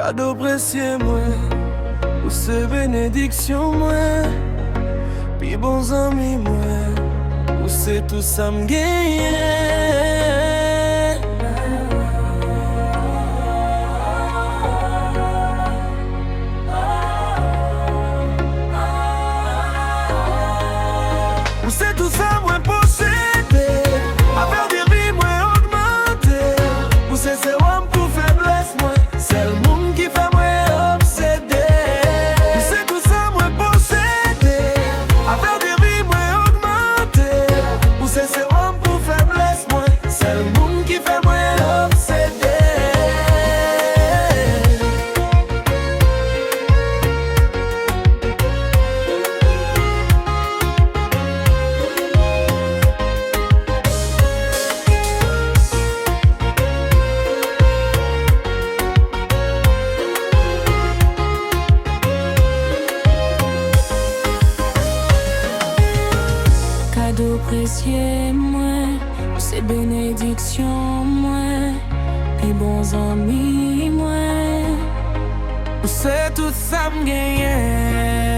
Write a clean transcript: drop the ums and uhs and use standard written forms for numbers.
Cadeau précieux moi, ou c'est bénédiction moi, puis bons amis moi, ou c'est tout ça m'gagne. Ou c'est tout ça moi posséder, affaire de vie moi augmenter, ou c'est sérum pour faiblesse moi, c'est le monde qui fait moi obséder. Ou c'est tout ça moi posséder, affaire de vie moi augmenter, ou c'est sérum pour faiblesse moi, c'est le monde qui fait moi obséder. Cadeau précieux, moi, c'est bénédiction, moi, puis bons amis, moi, Ou c'est tout ça m'gagne.